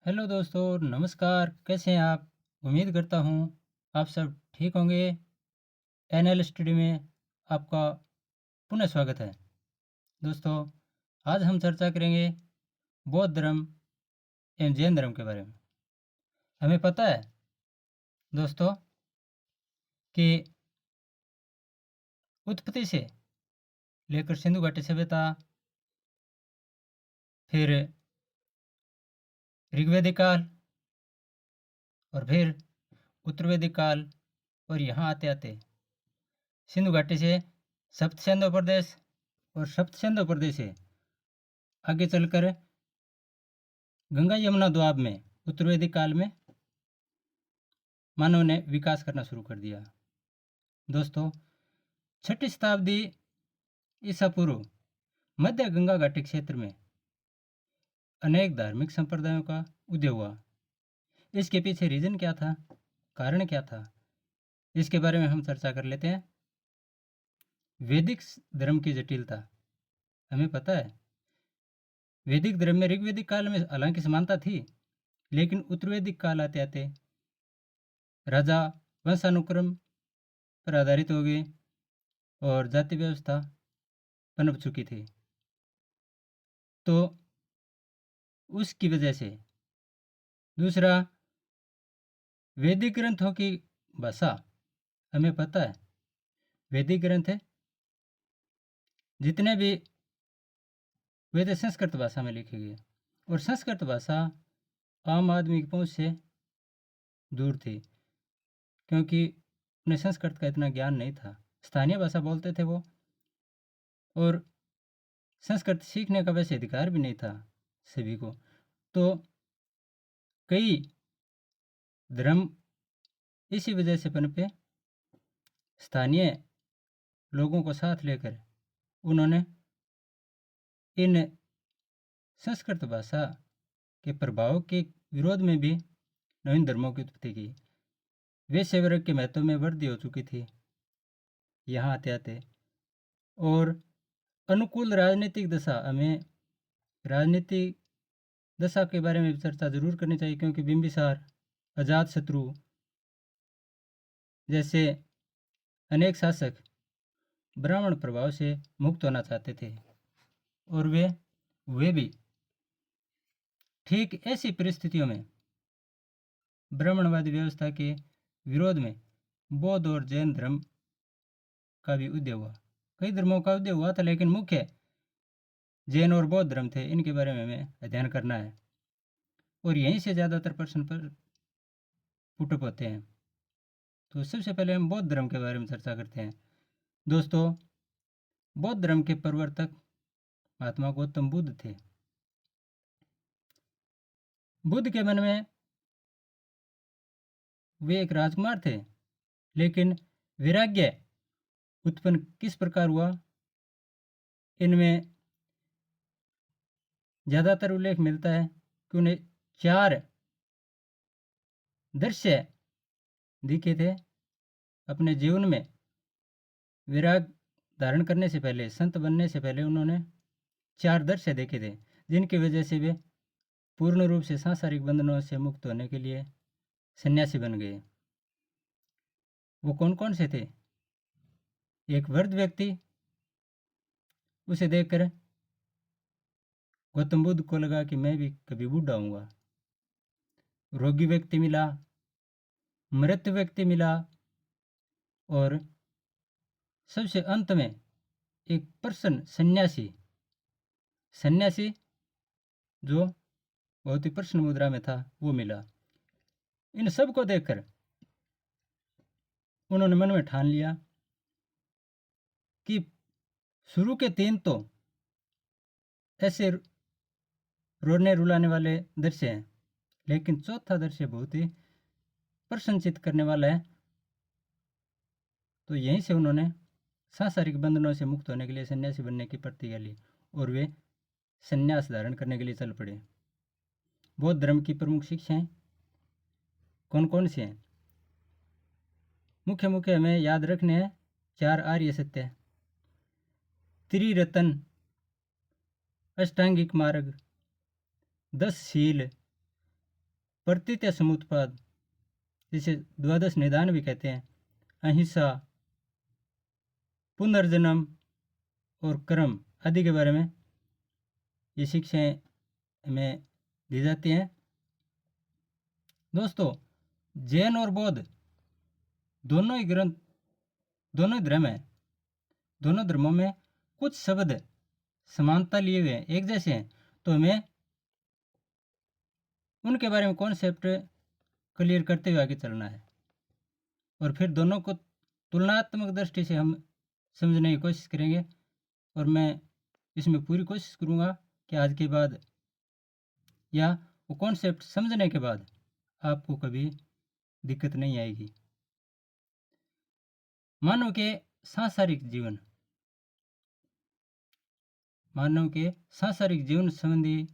Hello दोस्तों, नमस्कार। कैसे हैं आप? उम्मीद करता हूँ आप सब ठीक होंगे। एनएल स्टडी में आपका पुनः स्वागत है। दोस्तों, आज हम चर्चा करेंगे बौद्ध धर्म एवं जैन धर्म के बारे में। हमें पता है दोस्तों कि उत्पत्ति से लेकर सिंधु घाटी सभ्यता, फिर ऋग्वैदिक काल और फिर उत्तरवैदिक काल, और यहाँ आते आते सिंधु घाटी से सप्त सिंधु प्रदेश, और सप्त सिंधु प्रदेश से आगे चलकर गंगा यमुना दोआब में उत्तरवैदिक काल में मानव ने विकास करना शुरू कर दिया। दोस्तों, 6ठी शताब्दी ईसा पूर्व मध्य गंगा घाटी क्षेत्र में अनेक धार्मिक संप्रदायों का उदय हुआ। इसके पीछे रीजन क्या था, कारण क्या था, इसके बारे में हम चर्चा कर लेते हैं। वैदिक धर्म की जटिलता। हमें पता है वैदिक धर्म में ऋग्वैदिक काल में हालांकि समानता थी, लेकिन उत्तरवैदिक काल आते आते राजा वंशानुक्रम पर आधारित हो गए और जाति व्यवस्था पनप चुकी थी। तो उसकी वजह से दूसरा, वैदिक ग्रंथों की भाषा। हमें पता है वैदिक ग्रंथ है जितने भी वेद संस्कृत भाषा में लिखे गए, और संस्कृत भाषा आम आदमी की पहुंच से दूर थी, क्योंकि उन्हें संस्कृत का इतना ज्ञान नहीं था। स्थानीय भाषा बोलते थे वो, और संस्कृत सीखने का वैसे अधिकार भी नहीं था सभी को। तो कई धर्म इसी वजह से पनपे। स्थानीय लोगों को साथ लेकर उन्होंने इन संस्कृत भाषा के प्रभाव के विरोध में भी नवीन धर्मों की उत्पत्ति की। वैश्य वर्ग के महत्व में वृद्धि हो चुकी थी यहाँ आते आते, और अनुकूल राजनीतिक दशा। हमें राजनीतिक दशा के बारे में चर्चा जरूर करनी चाहिए, क्योंकि बिंबिसार, अजातशत्रु जैसे अनेक शासक ब्राह्मण प्रभाव से मुक्त होना चाहते थे, और वे भी ठीक ऐसी परिस्थितियों में ब्राह्मणवादी व्यवस्था के विरोध में बौद्ध और जैन धर्म का भी उदय हुआ। कई धर्मों का उदय हुआ था, लेकिन मुख्य जैन और बौद्ध धर्म थे। इनके बारे में हमें अध्ययन करना है, और यहीं से ज़्यादातर प्रश्न पर पुटअप होते हैं। तो सबसे पहले हम बौद्ध धर्म के बारे में चर्चा करते हैं। दोस्तों, बौद्ध धर्म के प्रवर्तक महात्मा गौतम बुद्ध थे। बुद्ध के मन में वे एक राजकुमार थे, लेकिन वैराग्य उत्पन्न किस प्रकार हुआ, इनमें ज़्यादातर उल्लेख मिलता है कि उन्हें 4 दृश्य दिखे थे अपने जीवन में। विराग धारण करने से पहले, संत बनने से पहले उन्होंने 4 दृश्य देखे थे, जिनकी वजह से वे पूर्ण रूप से सांसारिक बंधनों से मुक्त होने के लिए सन्यासी बन गए। वो कौन कौन से थे? एक वृद्ध व्यक्ति, उसे देखकर गौतम बुद्ध को लगा कि मैं भी कभी बूढ़ा होऊंगा। रोगी व्यक्ति मिला, मृत व्यक्ति मिला, और सबसे अंत में एक प्रसन्न सन्यासी जो बहुत ही प्रसन्न मुद्रा में था, वो मिला। इन सब को देखकर उन्होंने मन में ठान लिया कि शुरू के 3 तो ऐसे रोने रुलाने वाले दृश्य हैं, लेकिन चौथा दृश्य बहुत ही प्रसन्नचित करने वाला है। तो यहीं से उन्होंने सांसारिक बंधनों से मुक्त होने के लिए सन्यासी बनने की प्रतिज्ञा ली, और वे सन्यास धारण करने के लिए चल पड़े। बौद्ध धर्म की प्रमुख शिक्षाएं कौन कौन सी हैं? मुख्य हमें याद रखने हैं 4 आर्य सत्य, त्रिरत्न, अष्टांगिक मार्ग, 10 शील, प्रतीत्य समुत्पाद, जिसे द्वादश निदान भी कहते हैं, अहिंसा, पुनर्जन्म और कर्म आदि के बारे में ये शिक्षाएं हमें दी जाती हैं। दोस्तों, जैन और बौद्ध दोनों ही ग्रंथ, दोनों ही धर्म हैं। दोनों धर्मों में कुछ शब्द समानता लिए हुए हैं, एक जैसे हैं, तो हमें उनके बारे में कॉन्सेप्ट क्लियर करते हुए आगे चलना है और फिर दोनों को तुलनात्मक दृष्टि से हम समझने की कोशिश करेंगे। और मैं इसमें पूरी कोशिश करूँगा कि आज के बाद या वो कॉन्सेप्ट समझने के बाद आपको कभी दिक्कत नहीं आएगी। मानव के सांसारिक जीवन संबंधी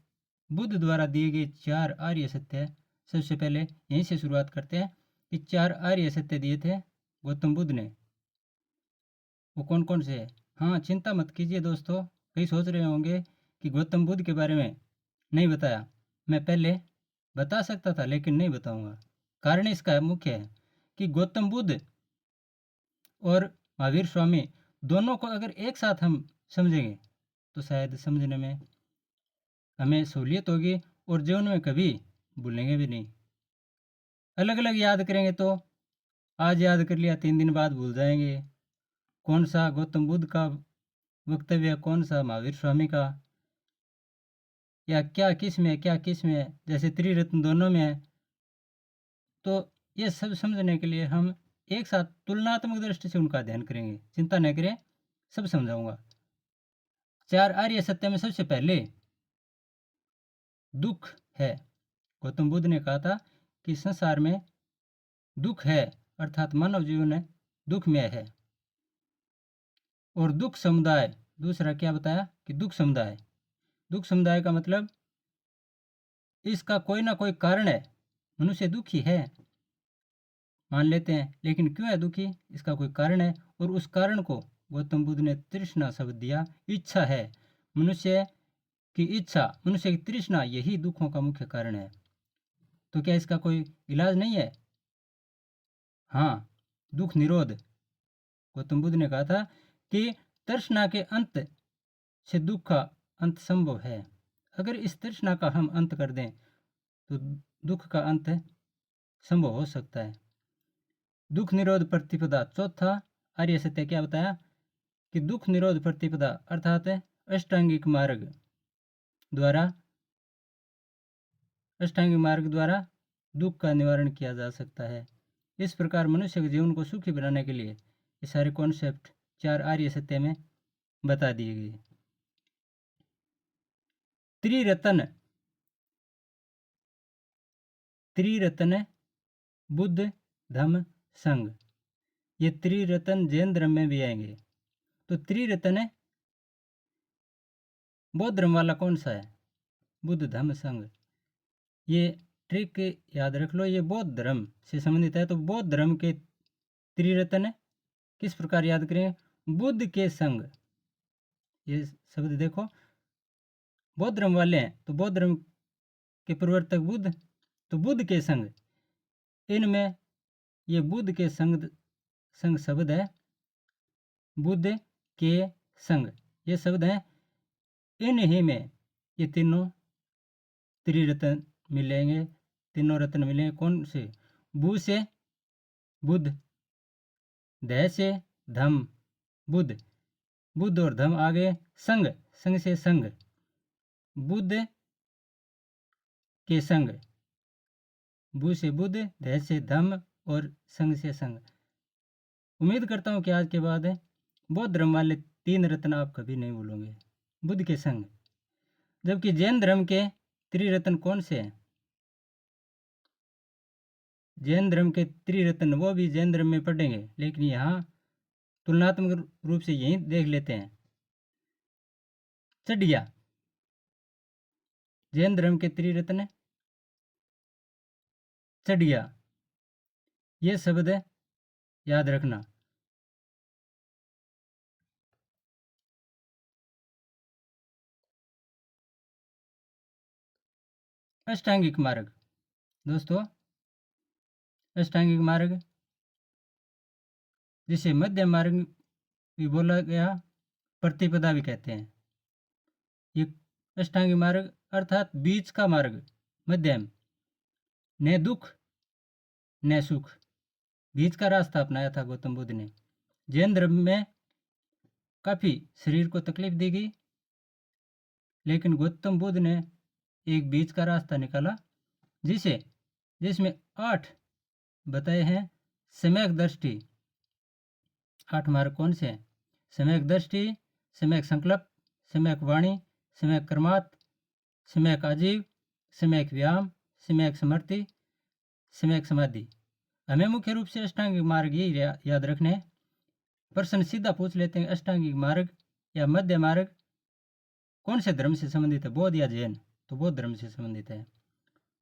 बुद्ध द्वारा दिए गए 4 आर्य सत्य। सबसे पहले यहीं से शुरुआत करते हैं कि 4 आर्य सत्य दिए थे गौतम बुद्ध ने। वो कौन कौन से है? हाँ, चिंता मत कीजिए दोस्तों। कई सोच रहे होंगे कि गौतम बुद्ध के बारे में नहीं बताया। मैं पहले बता सकता था लेकिन नहीं बताऊंगा। कारण इसका मुख्य है कि गौतम बुद्ध और महावीर स्वामी दोनों को अगर एक साथ हम समझेंगे तो शायद समझने में हमें सहूलियत होगी और जीवन में कभी भूलेंगे भी नहीं। अलग अलग याद करेंगे तो आज याद कर लिया, 3 दिन बाद भूल जाएंगे। कौन सा गौतम बुद्ध का वक्तव्य, कौन सा महावीर स्वामी का, या क्या किस में क्या किस में, जैसे त्रिरत्न दोनों में है। तो ये सब समझने के लिए हम एक साथ तुलनात्मक दृष्टि से उनका अध्ययन करेंगे। चिंता न करें, सब समझाऊंगा। 4 आर्य सत्य में सबसे पहले दुख है। गौतम बुद्ध ने कहा था कि संसार में दुख है, अर्थात मानव जीवन दुखमय है। और दुख समुदाय, दूसरा क्या बताया कि दुख समुदाय का मतलब इसका कोई ना कोई कारण है। मनुष्य दुखी है मान लेते हैं, लेकिन क्यों है दुखी, इसका कोई कारण है। और उस कारण को गौतम बुद्ध ने तृष्णा शब्द दिया। इच्छा है, मनुष्य की इच्छा, मनुष्य की तृष्णा, यही दुखों का मुख्य कारण है। तो क्या इसका कोई इलाज नहीं है? हाँ, दुख निरोध। गौतम बुद्ध ने कहा था कि तृष्णा के अंत से दुख का अंत संभव है। अगर इस तृष्णा का हम अंत कर दें तो दुख का अंत संभव हो सकता है। दुख निरोध प्रतिपदा, चौथा आर्य सत्य क्या बताया कि दुख निरोध प्रतिपदा अर्थात अष्टांगिक मार्ग द्वारा दुख का निवारण किया जा सकता है। इस प्रकार मनुष्य के जीवन को सुखी बनाने के लिए ये सारे कॉन्सेप्ट 4 आर्य सत्य में बता दिए गए। त्रिरत्न बुद्ध धम्म संघ, ये त्रिरत्न जैन धर्म में भी आएंगे। तो त्रिरत्न बौद्ध धर्म वाला कौन सा है? बुद्ध धम्म संघ। ये ट्रिक याद रख लो, ये बौद्ध धर्म से संबंधित है। तो बौद्ध धर्म के त्रिरत्न किस प्रकार याद करें? बुद्ध के संग, ये शब्द देखो, बौद्ध धर्म वाले हैं तो बौद्ध धर्म के प्रवर्तक बुद्ध, तो बुद्ध के संग, इनमें ये बुद्ध के संग शब्द है। बुद्ध के संग ये शब्द है, इन्हीं में ये तीनों त्रिरत्न मिलेंगे। तीनों रत्न मिलेंगे। कौन से? बु से बुद्ध, ध से धम्म बुद्ध, बुद्ध और धम्म आगे, संग से संग, बुद्ध के संग, बु से बुद्ध, ध से धम्म और संग से संग। उम्मीद करता हूँ कि आज के बाद बौद्ध धर्म वाले 3 रत्न आप कभी नहीं भूलोगे, बुद्ध के संग। जबकि जैन धर्म के त्रिरत्न कौन से हैं? जैन धर्म के त्रिरत्न वो भी जैन धर्म में पढ़ेंगे, लेकिन यहाँ तुलनात्मक रूप से यही देख लेते हैं। चढ़िया, जैन धर्म के त्रिरत्न चढ़िया, ये शब्द याद रखना। अष्टांगिक मार्ग, दोस्तों, अष्टांगिक मार्ग जिसे मध्य मार्ग भी बोला गया, प्रतिपदा भी कहते हैं। ये अष्टांगिक मार्ग अर्थात बीच का मार्ग, मध्यम, न दुख न सुख, बीच का रास्ता अपनाया था गौतम बुद्ध ने। जैन धर्म में काफ़ी शरीर को तकलीफ दी गई, लेकिन गौतम बुद्ध ने एक बीच का रास्ता निकाला, जिसमें 8 बताए हैं। सम्यक दृष्टि, 8 मार्ग कौन से हैं? सम्यक दृष्टि, सम्यक संकल्प, सम्यक वाणी, सम्यक कर्मात, सम्यक आजीव, सम्यक व्यायाम, सम्यक समृद्धि, सम्यक समाधि। हमें मुख्य रूप से अष्टांगिक मार्ग यही याद रखने हैं। प्रश्न सीधा पूछ लेते हैं, अष्टांगिक मार्ग या मध्य मार्ग कौन से धर्म से संबंधित है? बौद्ध या जैन? तो बौद्ध धर्म से संबंधित है।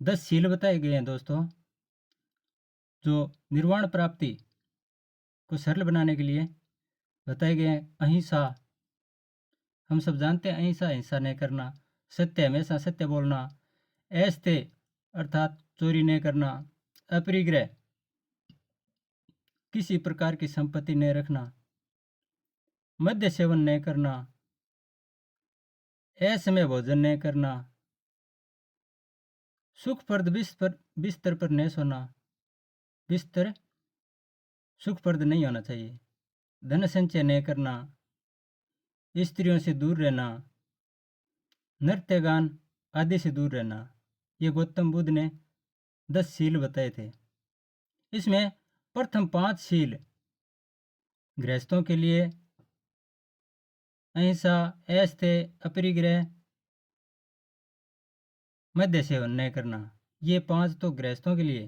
10 शील बताए गए हैं दोस्तों, जो निर्वाण प्राप्ति को सरल बनाने के लिए बताए गए हैं। अहिंसा, हम सब जानते हैं अहिंसा, हिंसा नहीं करना, सत्य, हमेशा सत्य बोलना, ऐस्ते अर्थात चोरी नहीं करना, अपरिग्रह, किसी प्रकार की संपत्ति नहीं रखना, मद्य सेवन नहीं करना, असमय भोजन नहीं करना, सुखप्रद बिस्तर पर नहीं सोना, बिस्तर सुखप्रद नहीं होना चाहिए, धन संचय नहीं करना, स्त्रियों से दूर रहना, नृत्य गान आदि से दूर रहना। ये गौतम बुद्ध ने 10 शील बताए थे। इसमें प्रथम 5 शील गृहस्थों के लिए, अहिंसा, ऐस्ते, अपरिग्रह, मद्य सेवन नहीं करना, ये 5 तो गृहस्थों के लिए।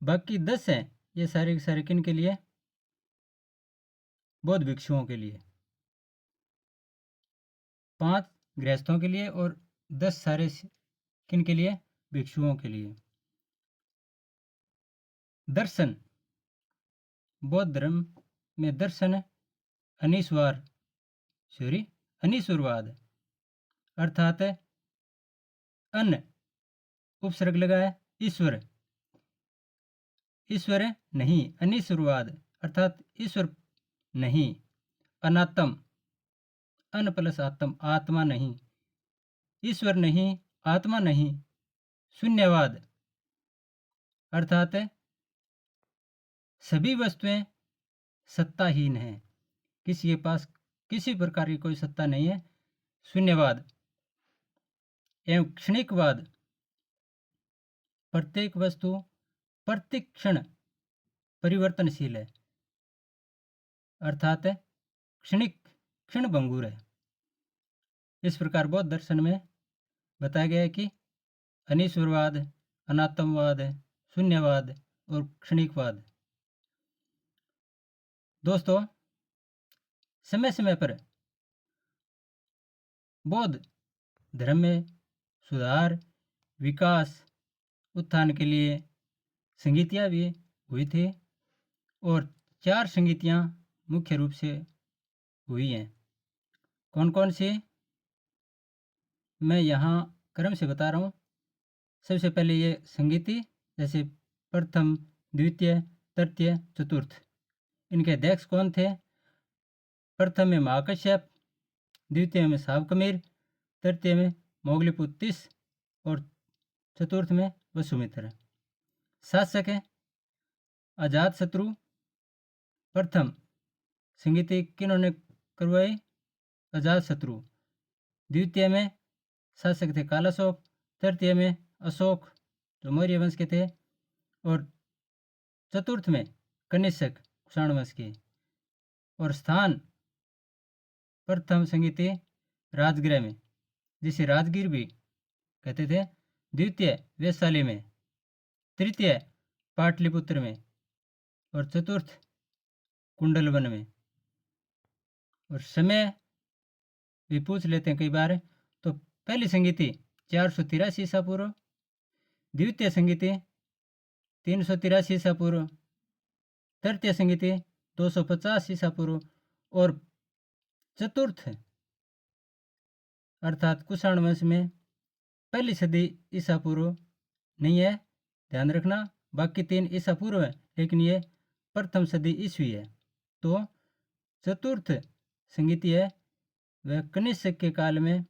बाकी 10 हैं, ये सारे किन के लिए? बौद्ध भिक्षुओं के लिए। 5 गृहस्थों के लिए और 10 सारे किन के लिए? भिक्षुओं के लिए। दर्शन, बौद्ध धर्म में दर्शन अनीश्वरवाद अर्थात अन्न उपसर्ग लगा है, ईश्वर नहीं, अनीश्वरवाद अर्थात ईश्वर नहीं, अनात्म, अन प्लस आत्म, आत्मा नहीं, ईश्वर नहीं, आत्मा नहीं, शून्यवाद अर्थात सभी वस्तुएं सत्ताहीन हैं, किसी के पास किसी प्रकार की कोई सत्ता नहीं है, शून्यवाद। एवं क्षणिकवाद, प्रत्येक वस्तु प्रत्येक क्षण परिवर्तनशील है, अर्थात क्षण भंगुर है। इस प्रकार बौद्ध दर्शन में बताया गया है कि अनीश्वरवाद, अनात्मवाद, शून्यवाद और क्षणिकवाद। दोस्तों, समय समय पर बौद्ध धर्म में सुधार, विकास, उत्थान के लिए संगीतियाँ भी हुई थी, और 4 संगीतियाँ मुख्य रूप से हुई हैं। कौन कौन सी? मैं यहाँ क्रम से बता रहा हूँ। सबसे पहले ये संगीति, जैसे प्रथम, द्वितीय, तृतीय, चतुर्थ। इनके अध्यक्ष कौन थे? प्रथम में महाकश्यप, द्वितीय में सावकमीर, तृतीय में मोगलीपुत्तिस और चतुर्थ में वसुमित्र। शासक है अजातशत्रु। प्रथम संगीति किन्होंने करवाई? अजातशत्रु। द्वितीय में शासक थे कालाशोक, तृतीय में अशोक जो मौर्य वंश के थे, और चतुर्थ में कनिष्क कुषाण वंश के। और स्थान प्रथम संगीति राजगृह में, जिसे राजगीर भी कहते थे, द्वितीय वैशाली में, तृतीय पाटलिपुत्र में और चतुर्थ कुंडलवन में। और समय भी पूछ लेते हैं कई बार। तो पहली संगीति 483 ईसा पूर्व, द्वितीय संगीति 383 ईसा पूर्व, तृतीय संगीति 250 ईसा पूर्व, और चतुर्थ अर्थात कुषाण वंश में पहली सदी ईसा पूर्व नहीं है, ध्यान रखना, बाकी 3 ईसा पूर्व है, लेकिन ये प्रथम सदी ईस्वी है। तो चतुर्थ संगीति है वह कनिष्क के काल में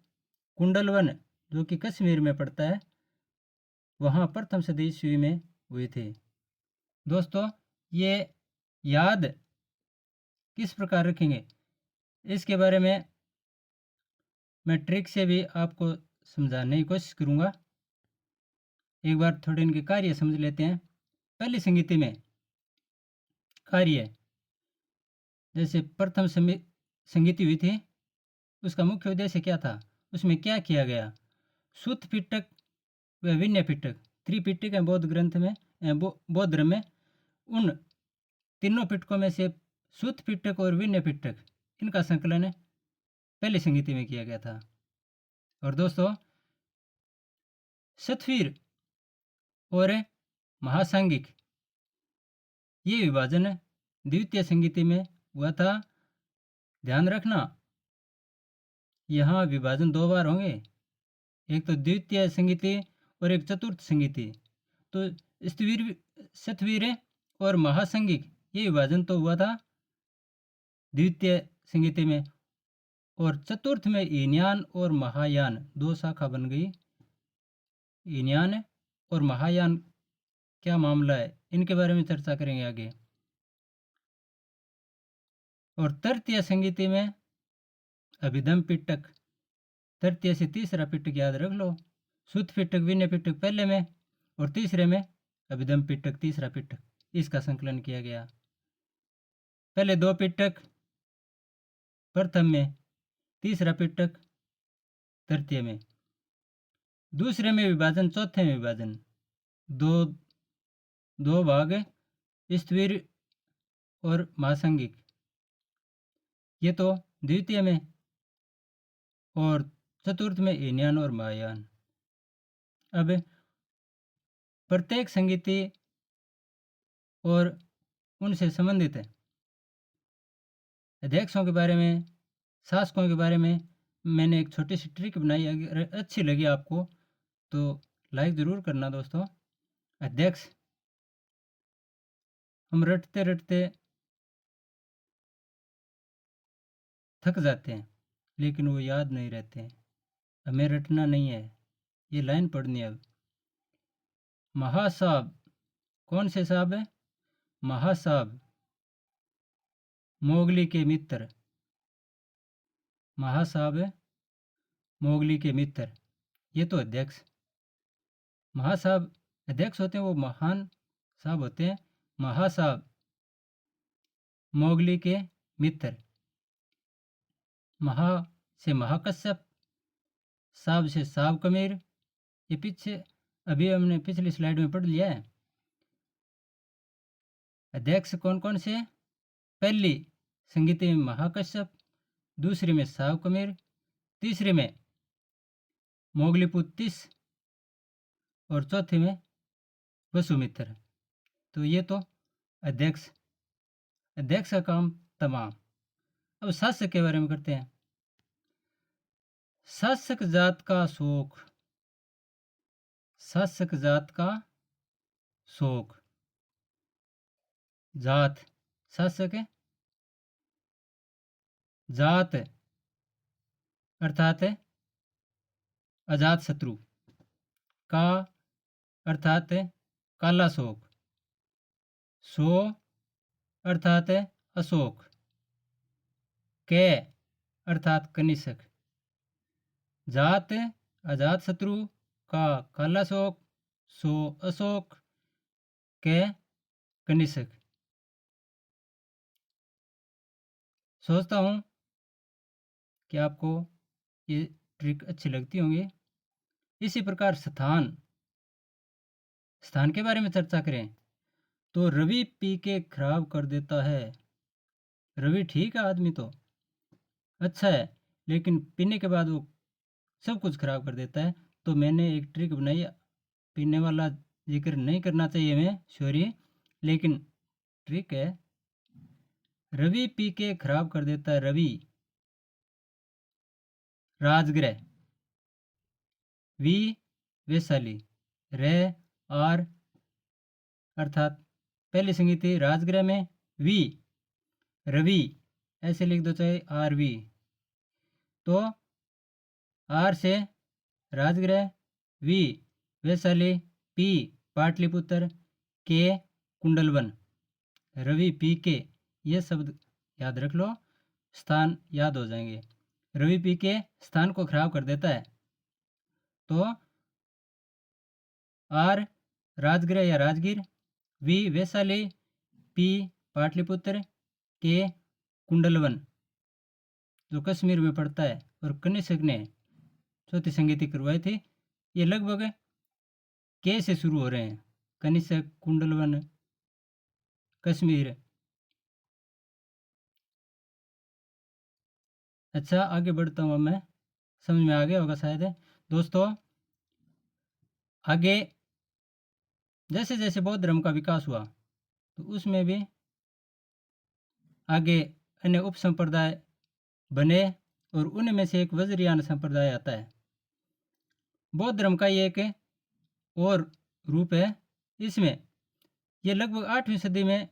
कुंडलवन, जो कि कश्मीर में पड़ता है, वहाँ प्रथम सदी ईस्वी में हुए थे। दोस्तों, ये याद किस प्रकार रखेंगे इसके बारे में मैं ट्रिक से भी आपको समझाने की कोशिश करूँगा। एक बार थोड़े इनके कार्य समझ लेते हैं। पहली संगीति में कार्य, जैसे प्रथम संगीति हुई थी, उसका मुख्य उद्देश्य क्या था, उसमें क्या किया गया। सुत पिटक व विनय पिटक, त्रिपिटक है बौद्ध ग्रंथ में, बौद्ध धर्म में। उन तीनों पिटकों में से सुत पिटक और विनय पिटक, इनका संकलन पहली संगीति में किया गया था। और दोस्तों, सतवीर और महासांगिक, ये विभाजन द्वितीय संगीति में हुआ था। ध्यान रखना, यहाँ विभाजन 2 बार होंगे, एक तो द्वितीय संगीति और एक चतुर्थ संगीति। तो सतवीर और महासांगिक, ये विभाजन तो हुआ था द्वितीय संगीति में, और चतुर्थ में हीनयान और महायान 2 शाखा बन गई। हीनयान और महायान क्या मामला है, इनके बारे में चर्चा करेंगे आगे। और तृतीय संगीति में अभिधम पिटक, तृतीय से तीसरा पिटक याद रख लो। सुत पिटक विनय पिटक पहले में, और तीसरे में अभिधम पिटक, तीसरा पिटक, इसका संकलन किया गया। पहले 2 पिटक प्रथम में, तीसरा पिटक तृतीय में। दूसरे में विभाजन, चौथे में विभाजन, दो भाग स्थिर और महासांगिक, ये तो द्वितीय में, और चतुर्थ में हीनयान और महायान। अब प्रत्येक संगीति और उनसे संबंधित अध्यक्षों के बारे में, शासकों के बारे में मैंने एक छोटी सी ट्रिक बनाई। अगर अच्छी लगी आपको तो लाइक ज़रूर करना दोस्तों। अध्यक्ष हम रटते रटते थक जाते हैं, लेकिन वो याद नहीं रहते हैं। हमें रटना नहीं है, ये लाइन पढ़नी है। अब महासाब, कौन से साहब है? महासाब, मोगली के मित्र। महासाब है मोगली के मित्र, ये तो अध्यक्ष। महासाब अध्यक्ष होते हैं, वो महान साहब होते हैं। महासाब मोगली के मित्र। महा से महाकश्यप, साब से साब कमीर, ये पीछे अभी हमने पिछली स्लाइड में पढ़ लिया है। अध्यक्ष कौन कौन से? पहली संगीति में महाकश्यप, दूसरी में साब कमीर, तीसरी में मोगलीपुत्तिस, और चौथे में वसुमित्र। तो ये तो अध्यक्ष का काम तमाम। अब शासक के बारे में करते हैं। शासक जात का शोक, शासक जात का शोक। जात शासक है, जात अर्थात अजात शत्रु, का अर्थात काला शोक, सो अर्थात अशोक, के अर्थात कनिष्क। जात अजात शत्रु, का काला शोक, सो अशोक, के कनिष्क। सोचता हूँ कि आपको ये ट्रिक अच्छी लगती होंगी। इसी प्रकार स्थान के बारे में चर्चा करें तो रवि पी के खराब कर देता है। रवि ठीक है, आदमी तो अच्छा है, लेकिन पीने के बाद वो सब कुछ खराब कर देता है। तो मैंने एक ट्रिक बनाई, पीने वाला जिक्र नहीं करना चाहिए मैं, सॉरी, लेकिन ट्रिक है। रवि पी के खराब कर देता है। रवि राजगृह, वी वैशाली, रे आर अर्थात पहली संगीति राजगृह में वी रवि ऐसे लिख दो, चाहे आर वी। तो आर से राजगृह, वी वैशाली, पी पाटलिपुत्र, के कुंडलवन, रवि पी के, ये शब्द याद रख लो, स्थान याद हो जाएंगे। रवि पी के स्थान को खराब कर देता है। तो आर राजगृह या राजगीर, वी वैशाली, पी पाटलिपुत्र, के कुंडलवन जो कश्मीर में पड़ता है, और कनिष्क ने चौथी संगीति करवाई थी। ये लगभग के से शुरू हो रहे हैं, कनिष्क, कुंडलवन, कश्मीर। अच्छा, आगे बढ़ता हूँ। अब मैं समझ में आ गया होगा शायद है। दोस्तों, आगे जैसे जैसे बौद्ध धर्म का विकास हुआ, तो उसमें भी आगे अन्य उप संप्रदाय बने, और उनमें से एक वज्रयान संप्रदाय आता है। बौद्ध धर्म का ये एक और रूप है। इसमें ये लगभग 8वीं सदी में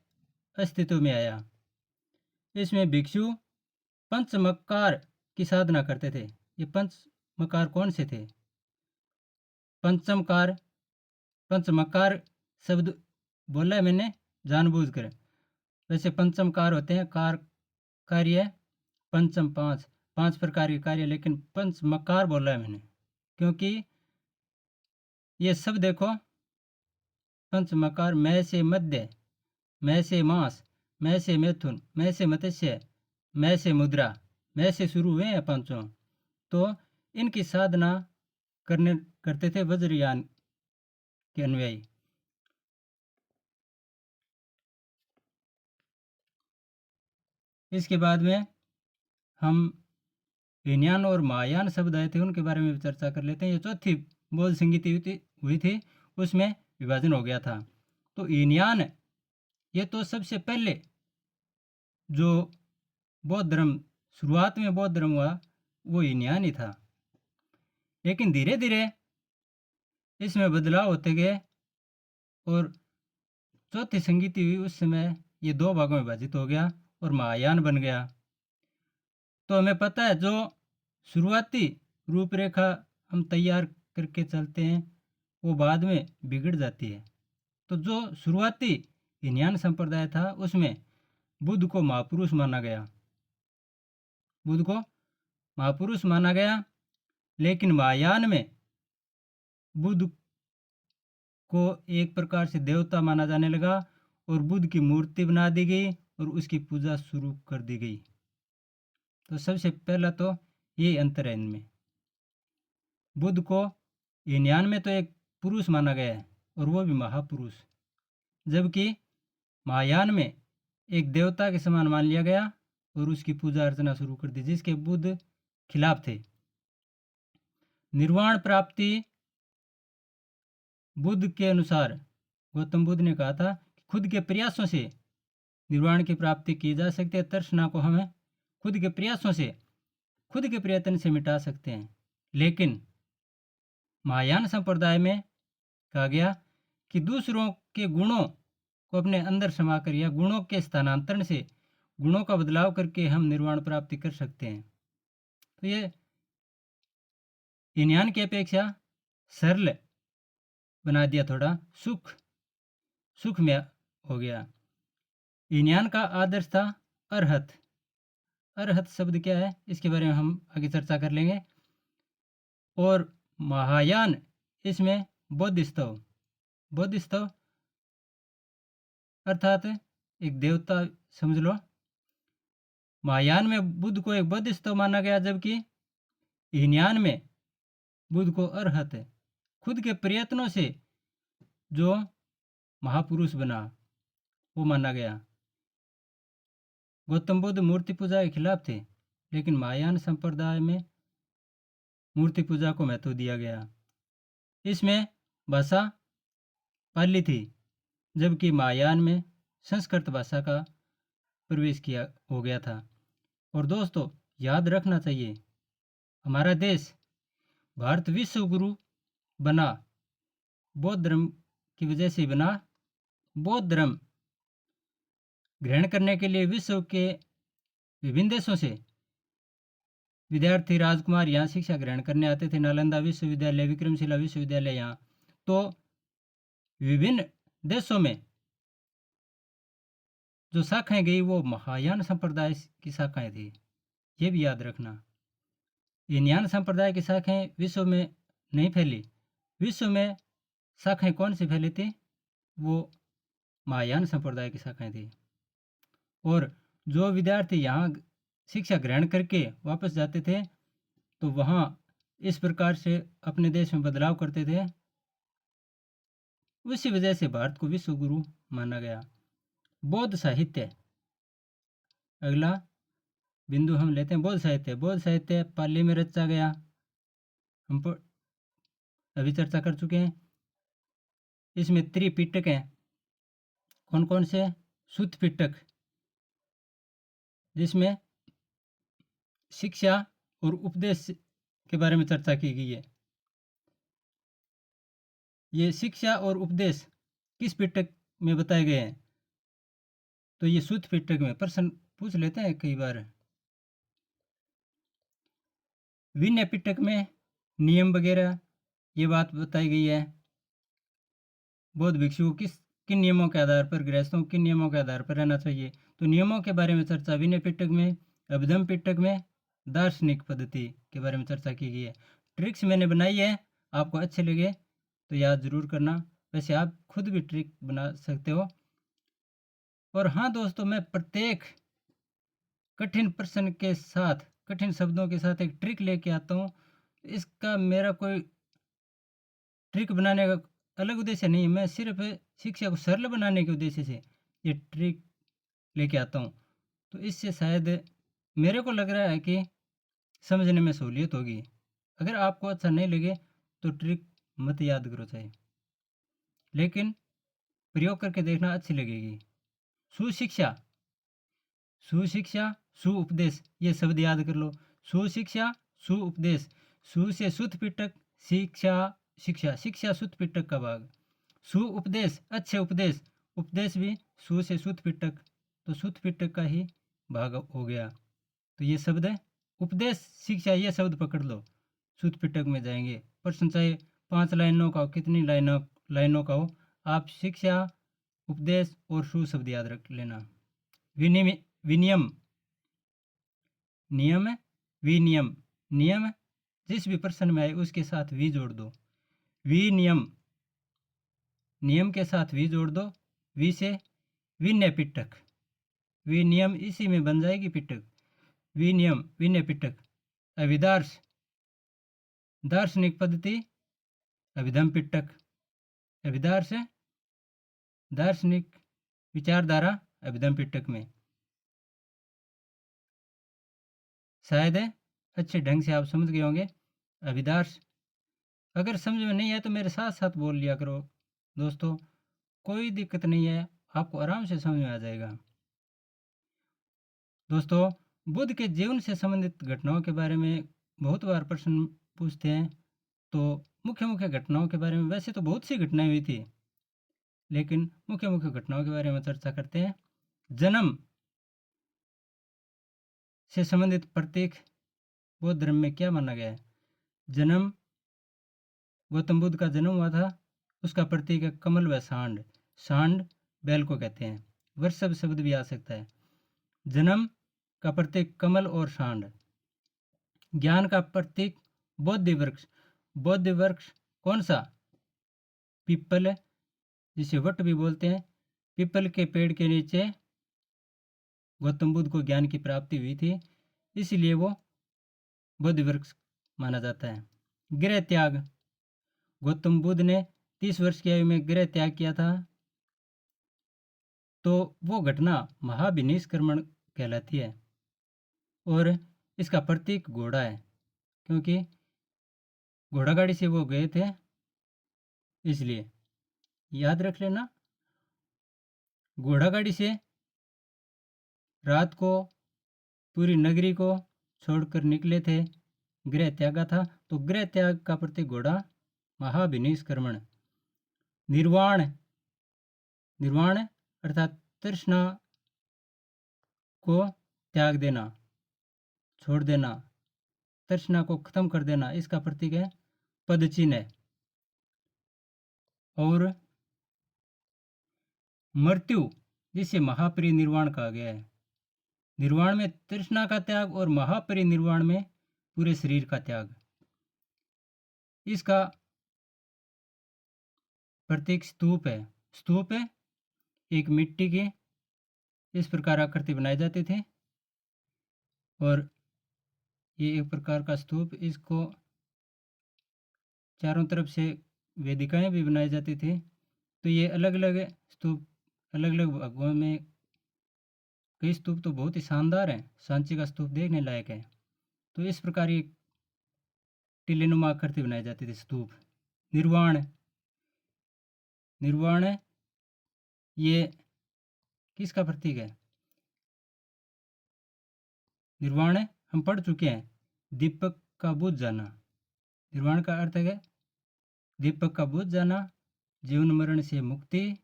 अस्तित्व में आया। इसमें भिक्षु पंचमकार की साधना करते थे। ये पंचमकार कौन से थे? पंचमकार, पंचमकार शब्द बोला है मैंने जानबूझकर। वैसे पंचमकार होते हैं कार कार्य पंचम, पांच प्रकार के कार्य, लेकिन पंचमकार बोला है मैंने क्योंकि ये सब देखो, पंचमकार, मैं से मध्य, मैं से मांस, मैं से मैथुन, मैं से मत्स्य, मैं से मुद्रा, मैं से शुरू हुए हैं पंचों। तो इनकी साधना करते थे वज्रयान के अनुयायी। इसके बाद में हम हीनयान और महायान शब्द आए थे, उनके बारे में चर्चा कर लेते हैं। ये चौथी बौद्ध संगीति हुई थी, उसमें विभाजन हो गया था। तो हीनयान, ये तो सबसे पहले जो बौद्ध धर्म, शुरुआत में बौद्ध धर्म हुआ, वो हीनयान ही था। लेकिन धीरे धीरे इसमें बदलाव होते गए, और चौथी संगीति हुई, उस समय ये 2 भागों में विभाजित हो गया और महायान बन गया। तो हमें पता है, जो शुरुआती रूपरेखा हम तैयार करके चलते हैं, वो बाद में बिगड़ जाती है। तो जो शुरुआती हीनयान संप्रदाय था, उसमें बुद्ध को महापुरुष माना गया, बुद्ध को महापुरुष माना गया। लेकिन महायान में बुद्ध को एक प्रकार से देवता माना जाने लगा, और बुद्ध की मूर्ति बना दी गई और उसकी पूजा शुरू कर दी गई। तो सबसे पहला तो ये अंतर है इनमें। बुद्ध को हीनयान में तो एक पुरुष माना गया है, और वो भी महापुरुष, जबकि महायान में एक देवता के समान मान लिया गया और उसकी पूजा अर्चना शुरू कर दी, जिसके बुद्ध खिलाफ थे। निर्वाण प्राप्ति बुद्ध के अनुसार, गौतम बुद्ध ने कहा था कि खुद के प्रयासों से निर्वाण की प्राप्ति की जा सकती है। तृष्णा को हमें खुद के प्रयासों से, खुद के प्रयत्न से मिटा सकते हैं। लेकिन महायान संप्रदाय में कहा गया कि दूसरों के गुणों को अपने अंदर समाकर, या गुणों के स्थानांतरण से, गुणों का बदलाव करके हम निर्वाण प्राप्ति कर सकते हैं। तो ये हीनयान की अपेक्षा सरल बना दिया, थोड़ा सुख में हो गया। हीनयान का आदर्श था अरहत। अरहत शब्द क्या है, इसके बारे में हम आगे चर्चा कर लेंगे। और महायान, इसमें बोधिसत्व अर्थात एक देवता समझ लो। महायान में बुद्ध को एक बोधिसत्व माना गया, जबकि हीनयान में बुद्ध को अरहत, खुद के प्रयत्नों से जो महापुरुष बना, वो माना गया। गौतम बुद्ध मूर्ति पूजा के खिलाफ थे, लेकिन महायान संप्रदाय में मूर्ति पूजा को महत्व दिया गया। इसमें भाषा पाली थी, जबकि महायान में संस्कृत भाषा का प्रवेश किया हो गया था। और दोस्तों, याद रखना चाहिए, हमारा देश भारत विश्व गुरु बना बौद्ध धर्म की वजह से बना, बौद्ध धर्म ग्रहण करने के लिए विश्व के विभिन्न देशों से विद्यार्थी राजकुमार यहाँ शिक्षा ग्रहण करने आते थे। नालंदा विश्वविद्यालय, विक्रमशिला विश्वविद्यालय यहाँ। तो विभिन्न देशों में जो शाखाएं गई वो महायान संप्रदाय की शाखाएं थी, ये भी याद रखना। हीनयान संप्रदाय की शाखाएं विश्व में नहीं फैली। विश्व में शाखाएं कौन सी फैली थी? वो महायान संप्रदाय की शाखाएं थी। और जो विद्यार्थी यहाँ शिक्षा ग्रहण करके वापस जाते थे तो वहाँ इस प्रकार से अपने देश में बदलाव करते थे। उसी वजह से भारत को विश्व गुरु माना गया। बौद्ध साहित्य, अगला बिंदु हम लेते हैं बौद्ध साहित्य। बौद्ध साहित्य पाली में रचा गया, हम अभी चर्चा कर चुके हैं। इसमें त्रिपिटक हैं। कौन कौन से? सुत्त पिटक, जिसमें शिक्षा और उपदेश के बारे में चर्चा की गई है। ये शिक्षा और उपदेश किस पिटक में बताए गए हैं? तो ये सुत्त पिटक में। प्रश्न पूछ लेते हैं कई बार। विनय पिटक में नियम वगैरह ये बात बताई गई है। बौद्ध भिक्षु किन नियमों के आधार पर, गृहस्थों किन नियमों के आधार पर रहना चाहिए, तो नियमों के बारे में चर्चा विनय पिटक में। अभिधम पिटक में दार्शनिक पद्धति के बारे में चर्चा की गई है। ट्रिक्स मैंने बनाई है, आपको अच्छे लगे तो याद जरूर करना। वैसे आप खुद भी ट्रिक बना सकते हो। और हाँ दोस्तों, मैं प्रत्येक कठिन प्रश्न के साथ, कठिन शब्दों के साथ एक ट्रिक लेके आता हूँ। इसका मेरा कोई ट्रिक बनाने का अलग उद्देश्य नहीं है, मैं सिर्फ शिक्षा को सरल बनाने के उद्देश्य से ये ट्रिक लेके आता हूँ। तो इससे शायद मेरे को लग रहा है कि समझने में सहूलियत होगी। अगर आपको अच्छा नहीं लगे तो ट्रिक मत याद करो चाहे, लेकिन प्रयोग करके देखना, अच्छी लगेगी। सुशिक्षा, सुशिक्षा, सु उपदेश, ये शब्द याद कर लो। सुशिक्षा, सु उपदेश। सु से सुत्त पिटक, शिक्षा, शिक्षा, शिक्षा सुत्त पिटक का भाग। सु उपदेश, अच्छे उपदेश, उपदेश भी सु से सुत्त पिटक, तो सुत्त पिटक का ही भाग हो गया। तो ये शब्द है उपदेश, शिक्षा, ये शब्द पकड़ लो, सुत्त पिटक में जाएंगे। प्रश्न चाहे 5 लाइनों का हो, कितनी लाइनों का हो, आप शिक्षा, उपदेश और सु शब्द याद रख लेना। विनियम, नियम, विनियम, नियम जिस भी प्रश्न में आए उसके साथ वी जोड़ दो। विनियम, नियम के साथ वी जोड़ दो। वी से विनय पिटक, विनियम इसी में बन जाएगी पिटक। विनियम, विनय पिटक। अभिदार्श, दार्शनिक पद्धति, अभिधम पिटक। अभिदार्श, दार्शनिक विचारधारा, अभिधम पिटक में। शायद अच्छे ढंग से आप समझ गए होंगे। अभिदार्श, अगर समझ में नहीं आए तो मेरे साथ साथ बोल लिया करो दोस्तों, कोई दिक्कत नहीं है, आपको आराम से समझ में आ जाएगा। दोस्तों, बुद्ध के जीवन से संबंधित घटनाओं के बारे में बहुत बार प्रश्न पूछते हैं। तो मुख्य मुख्य घटनाओं के बारे में, वैसे तो बहुत सी घटनाएं हुई थी, लेकिन मुख्य मुख्य घटनाओं के बारे में चर्चा करते हैं। जन्म से संबंधित प्रतीक बौद्ध धर्म में क्या माना गया है? जन्म, गौतम बुद्ध का जन्म हुआ था, उसका प्रतीक है कमल व सांड। सांड बैल को कहते हैं। वृषभ शब्द भी आ सकता है। जन्म का प्रतीक कमल और सांड। ज्ञान का प्रतीक बोधि वृक्ष। बोधि वृक्ष कौन सा? पीपल, जिसे वट भी बोलते हैं। पीपल के पेड़ के नीचे गौतम बुद्ध को ज्ञान की प्राप्ति हुई थी, इसलिए वो बोधि वृक्ष माना जाता है। गृह त्याग, गौतम बुद्ध ने 30 वर्ष की आयु में गृह त्याग किया था, तो वो घटना महाविनिष्क्रमण कहलाती है। और इसका प्रतीक घोड़ा है, क्योंकि घोड़ा गाड़ी से वो गए थे, इसलिए याद रख लेना। घोड़ा गाड़ी से रात को पूरी नगरी को छोड़कर निकले थे, गृह त्यागा था, तो गृह त्याग का प्रतीक घोड़ा, महाविनिष्क्रमण। निर्वाण, निर्वाण अर्थात तृष्णा को त्याग देना, छोड़ देना, तृष्णा को खत्म कर देना, इसका प्रतीक है पद चिन्ह। और मृत्यु जिसे महापरिनिर्वाण कहा गया है। निर्वाण में तृष्णा का त्याग और महापरिनिर्वाण में पूरे शरीर का त्याग। इसका प्रतीक स्तूप है। स्तूप है एक मिट्टी के इस प्रकार आकृति बनाए जाते थे और ये एक प्रकार का स्तूप, इसको चारों तरफ से वेदिकाएं भी बनाई जाती थी। तो ये अलग अलग स्तूप अलग अलग भागों में, कई स्तूप तो बहुत ही शानदार हैं। सांची का स्तूप देखने लायक है। तो इस प्रकार ये टिल्लेनुमा आकृति बनाई जाती थी स्तूप। निर्वाण, निर्वाण ये किसका प्रतीक है? निर्वाण हम पढ़ चुके हैं, दीपक का बुझ जाना। निर्वाण का अर्थ है दीपक का बुझ जाना, जीवन मरण से मुक्ति,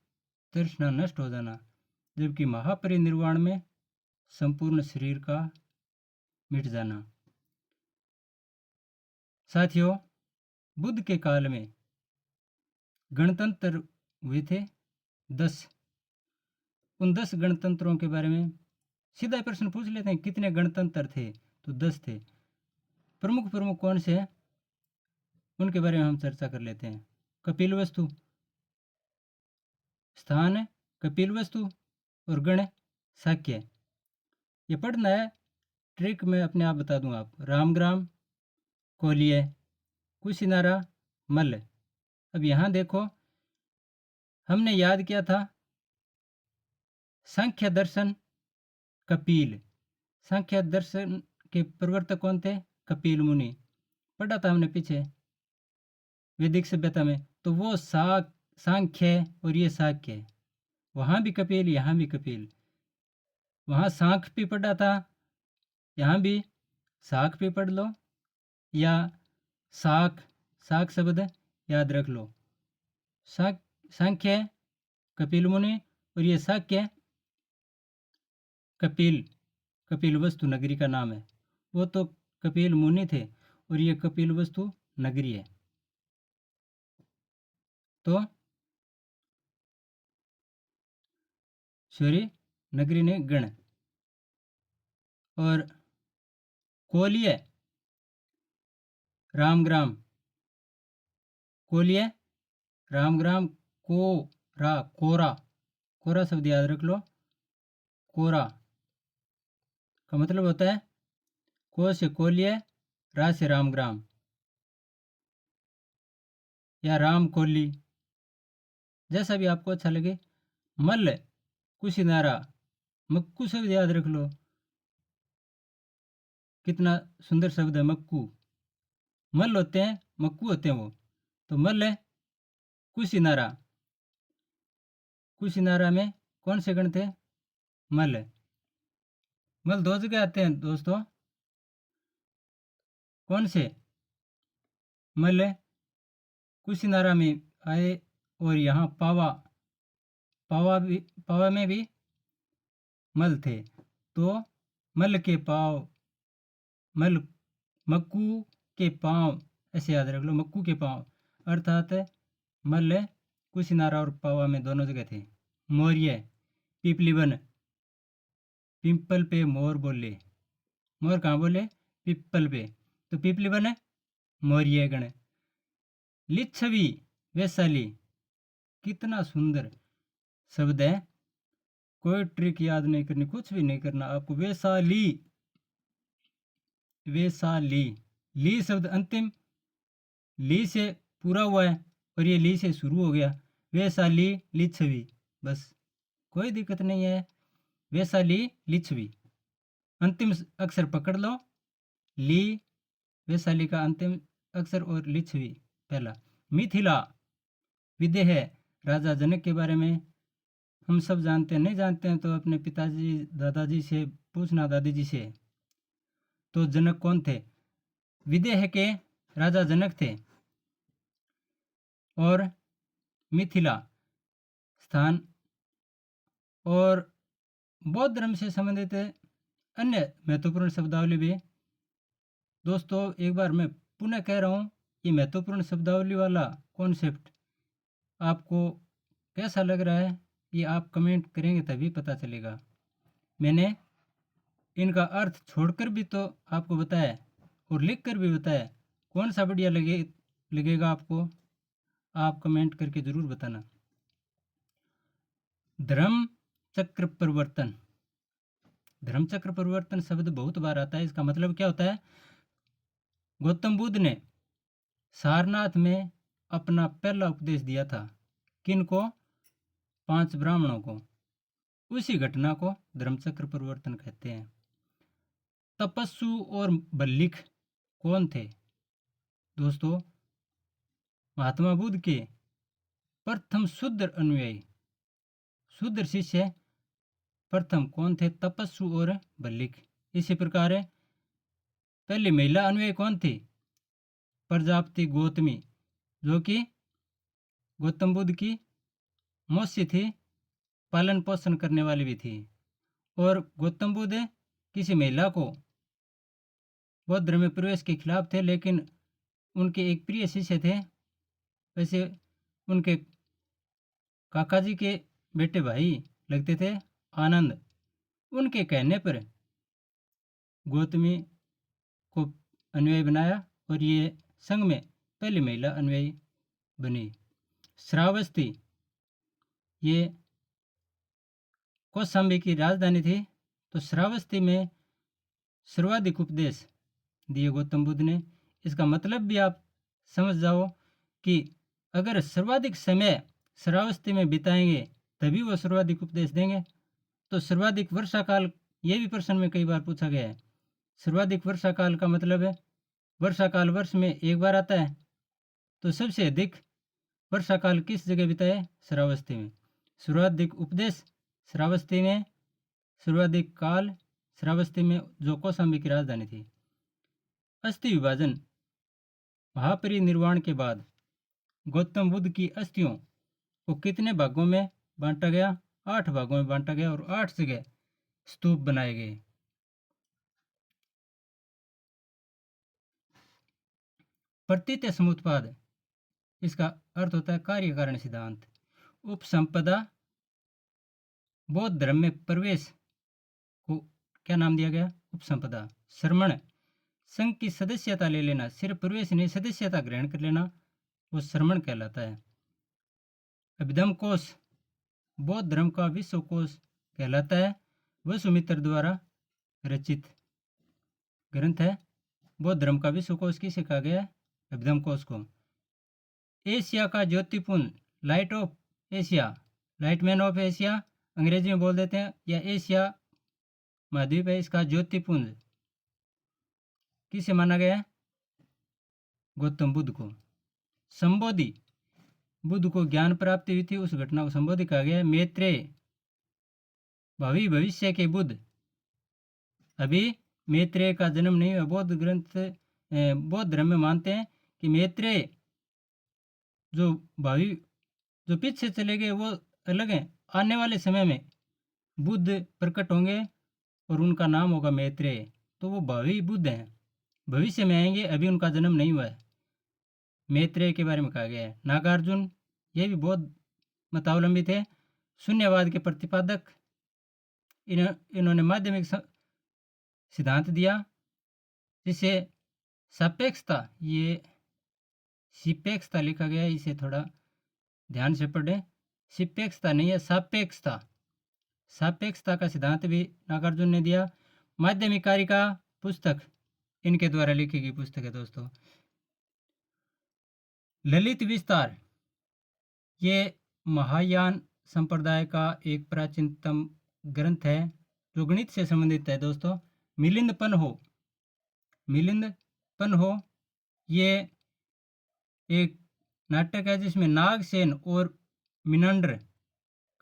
तृष्णा नष्ट हो जाना। जबकि महापरिनिर्वाण में संपूर्ण शरीर का मिट जाना। साथियों, बुद्ध के काल में गणतंत्र हुए थे 10। उन 10 गणतंत्रों के बारे में सीधा प्रश्न पूछ लेते हैं, कितने गणतंत्र थे? तो 10 थे। प्रमुख प्रमुख कौन से हैं उनके बारे में हम चर्चा कर लेते हैं। कपिलवस्तु, स्थान है कपिलवस्तु और गण शाक्य। ये पढ़ना है, ट्रिक मैं अपने आप बता दूंगा आप। रामग्राम, कोलिय, कुशिनारा, मल्ल। अब यहाँ देखो, हमने याद किया था सांख्य दर्शन कपिल। सांख्य दर्शन के प्रवर्तक कौन थे? कपिल मुनि। पढ़ा था हमने पीछे वैदिक सभ्यता में। तो वो सांख्य और ये शाक्य, वहाँ भी कपिल यहाँ भी कपिल। वहाँ सांख भी पढ़ा था, यहाँ भी शाक भी पढ़ लो, या शाक, शाक शब्द याद रख लो। सांख्य कपिल मुनि और ये शाक्य कपिल वस्तु नगरी का नाम है। वो तो कपिल मुनि थे और ये कपिल वस्तु नगरी है। तो सॉरी, नगरी ने गण। और कोलिय, रामग्राम, कोलिय, रामग्राम, कोरा, कोरा शब्द याद रख लो। कोरा का मतलब होता है को से कोलिय, रा से रामग्राम या राम कोली, जैसा भी आपको अच्छा लगे। मल्ल, कुशिनारा, मक्कू शब्द याद रख लो, कितना सुंदर शब्द है मक्कू। मल्ल होते हैं, मक्कू होते हैं वो। तो मल्ल, कुशिनारा, कुशिनारा में कौन से गण थे? मल्ल। मल्ल 2 जगह आते हैं दोस्तों। कौन से? मल्ल कुशिनारा में आए और यहाँ पावा में भी मल थे। तो मल के पाव, मल मक्कू के पांव, ऐसे याद रख लो, मक्कू के पांव। अर्थात मल कुशिनारा और पावा में दोनों जगह थे। मौर्य, पिपली वन, पिंपल पे मोर बोले। मोर कहाँ बोले? पिपल पे। तो पिपली वन है मौर्य गण। लिच्छवी, वैशाली, कितना सुंदर शब्द है। कोई ट्रिक याद नहीं करनी, कुछ भी नहीं करना आपको। वैशाली, वैशाली, ली शब्द अंतिम ली से पूरा हुआ है और ये ली से शुरू हो गया। वैशाली, लिच्छवी, बस कोई दिक्कत नहीं है। वैशाली, लिच्छवी, अंतिम अक्षर पकड़ लो। ली, वैशाली का अंतिम अक्षर और लिच्छवी पहला। मिथिला, विदेह, राजा जनक के बारे में हम सब जानते हैं। नहीं जानते हैं तो अपने पिताजी दादाजी से पूछना, दादी जी से। तो जनक कौन थे? विदेह के राजा जनक थे। और मिथिला स्थान और बौद्ध धर्म से संबंधित अन्य महत्वपूर्ण शब्दावली भी। दोस्तों एक बार मैं पुनः कह रहा हूँ, ये महत्वपूर्ण शब्दावली वाला कॉन्सेप्ट आपको कैसा लग रहा है, ये आप कमेंट करेंगे तभी पता चलेगा। मैंने इनका अर्थ छोड़कर भी तो आपको बताया और लिख कर भी बताया, कौन सा बढ़िया लगेगा आपको, आप कमेंट करके ज़रूर बताना। धर्म चक्र परिवर्तन। धर्म चक्र परिवर्तन शब्द बहुत बार आता है। इसका मतलब क्या होता है? गौतम बुद्ध ने सारनाथ में अपना पहला उपदेश दिया था। किनको? 5 ब्राह्मणों को। उसी घटना को धर्मचक्र परिवर्तन कहते हैं। तपस्सु और बल्लिक कौन थे? दोस्तों महात्मा बुद्ध के प्रथम शुद्ध अनुयायी, शुद्ध शिष्य प्रथम कौन थे? तपस्सु और बल्लिक। इसी प्रकार पहली महिला अनुयायी कौन थी? प्रजापति गौतमी, जो कि गौतम बुद्ध की मौसी थी, पालन पोषण करने वाली भी थी। और गौतम बुद्ध किसी महिला को बौद्ध धर्म में प्रवेश के खिलाफ थे, लेकिन उनके एक प्रिय शिष्य थे, वैसे उनके काका जी के बेटे भाई लगते थे, आनंद। उनके कहने पर गौतमी को अनुयायी बनाया और ये संघ में पहली महिला अनुयायी बनी। श्रावस्ती ये कौशाम्बी की राजधानी थी। तो श्रावस्ती में सर्वाधिक उपदेश दिए गौतम बुद्ध ने। इसका मतलब भी आप समझ जाओ कि अगर सर्वाधिक समय श्रावस्ती में बिताएंगे तभी वो सर्वाधिक उपदेश देंगे। तो सर्वाधिक वर्षा काल, ये भी प्रश्न में कई बार पूछा गया है। सर्वाधिक वर्षा काल का मतलब है वर्षा काल वर्ष में एक बार आता है, तो सबसे अधिक वर्षा काल किस जगह बिताए? श्रावस्ती में। सर्वाधिक उपदेश श्रावस्ती में, सर्वाधिक काल श्रावस्ती में, जो कौशाम्बी की राजधानी थी। अस्थि विभाजन। महापरिनिर्वाण के बाद गौतम बुद्ध की अस्थियों को कितने भागों में बांटा गया? 8 भागों में बांटा गया और 8 जगह स्तूप बनाए गए। प्रतीत्य समुत्पाद, इसका अर्थ होता है कार्य कारण सिद्धांत। उपसंपदा। बौद्ध धर्म में प्रवेश को क्या नाम दिया गया? उपसंपदा। श्रमण, संघ की सदस्यता ले लेना, सिर्फ प्रवेश नहीं, सदस्यता ग्रहण कर लेना, वो श्रमण कहलाता है। अभिधम कोश बौद्ध धर्म का विश्व कोश कहलाता है। वसुमित्र द्वारा रचित ग्रंथ है। बौद्ध धर्म का विश्व कोश किसे कहा गया? अभिधम कोश को। एशिया का ज्योतिपुंज, light of Asia, lightman of Asia अंग्रेजी में बोल देते हैं, या एशिया महाद्वीप है, इसका ज्योतिपुंज किसे माना गया है? गौतम बुद्ध को। संबोधि, बुद्ध को ज्ञान प्राप्ति हुई थी, उस घटना को संबोधि कहा गया है। मैत्रेय, भावी भविष्य के बुद्ध। अभी मैत्रेय का जन्म नहीं हुआ। बौद्ध धर्म में मानते हैं कि मैत्रेय जो पीछे चले गए वो अलग हैं। आने वाले समय में बुद्ध प्रकट होंगे और उनका नाम होगा मैत्रेय। तो वो भावी बुद्ध हैं, भविष्य में आएंगे, अभी उनका जन्म नहीं हुआ है। मैत्रेय के बारे में कहा गया है। नागार्जुन, ये भी बौद्ध मतावलंबी थे, शून्यवाद के प्रतिपादक। इन्होंने माध्यमिक सिद्धांत दिया, जिसे सापेक्षता, ये सिपेक्षता लिखा गया है, इसे थोड़ा ध्यान से पढ़ें। सिपेक्षता नहीं है, सापेक्षता। सापेक्षता का सिद्धांत भी नागार्जुन ने दिया। माध्यमिक कारिका पुस्तक इनके द्वारा लिखी गई पुस्तक है दोस्तों। ललित विस्तार, ये महायान संप्रदाय का एक प्राचीनतम ग्रंथ है जो गणित से संबंधित है दोस्तों। मिलिंद पन्हो ये एक नाटक है जिसमें नागसेन और मिनंडर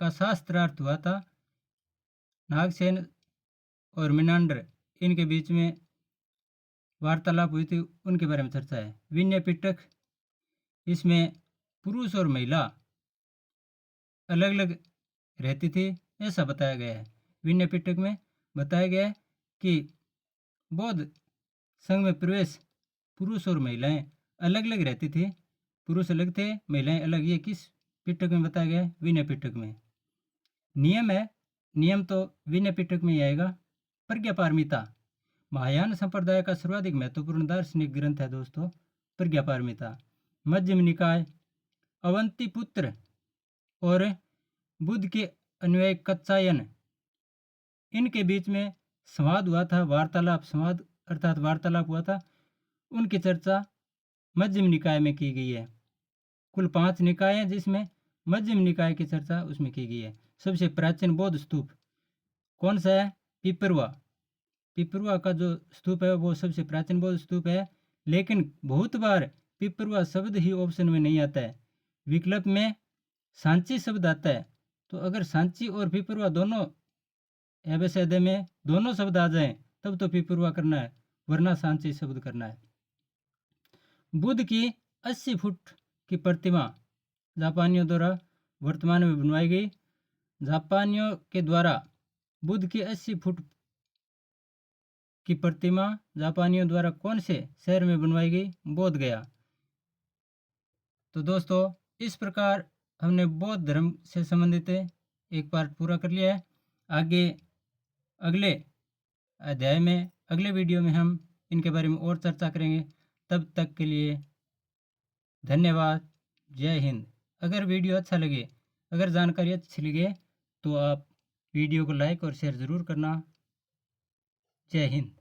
का शास्त्रार्थ हुआ था। नागसेन और मिनंडर, इनके बीच में वार्तालाप हुई थी, उनके बारे में चर्चा है। विनय पिटक, इसमें पुरुष और महिला अलग अलग रहती थी, ऐसा बताया गया है। विनय पिटक में बताया गया है कि बौद्ध संघ में प्रवेश पुरुष और महिलाएं अलग अलग रहती थी, पुरुष अलग थे, महिलाएं अलग। ये किस पिटक में बताया गया है? विनय पिटक में। नियम है, नियम तो विनय पिटक में ही आएगा। प्रज्ञापारमिता महायान संप्रदाय का सर्वाधिक महत्वपूर्ण दार्शनिक ग्रंथ है दोस्तों, प्रज्ञापारमिता। मध्यम निकाय, अवंतीपुत्र और बुद्ध के अनुयायी कत्सायन, इनके बीच में संवाद हुआ था, वार्तालाप, संवाद अर्थात वार्तालाप हुआ था। उनकी चर्चा मध्यम निकाय में की गई है। कुल 5 निकाय हैं जिसमें मध्यम निकाय की चर्चा उसमें की गई है। सबसे प्राचीन बौद्ध स्तूप कौन सा है? पिपरवा। पिपरवा का जो स्तूप है वो सबसे प्राचीन बौद्ध स्तूप है। लेकिन बहुत बार पिपरवा शब्द ही ऑप्शन में नहीं आता है, विकल्प में सांची शब्द आता है। तो अगर सांची और पिपरवा दोनों एबेसेद में दोनों शब्द आ जाएं तब तो पिपरवा करना है, वरना सांची शब्द करना है। बुद्ध की 80 फुट की प्रतिमा जापानियों द्वारा वर्तमान में बनवाई गई। जापानियों के द्वारा बुद्ध की 80 फुट की प्रतिमा जापानियों द्वारा कौन से शहर में बनवाई गई? बोध गया। तो दोस्तों इस प्रकार हमने बौद्ध धर्म से संबंधित एक पार्ट पूरा कर लिया है। आगे अगले अध्याय में, अगले वीडियो में हम इनके बारे में और चर्चा करेंगे। तब तक के लिए धन्यवाद। जय हिंद। अगर वीडियो अच्छा लगे, अगर जानकारी अच्छी लगे तो आप वीडियो को लाइक और शेयर ज़रूर करना। जय हिंद।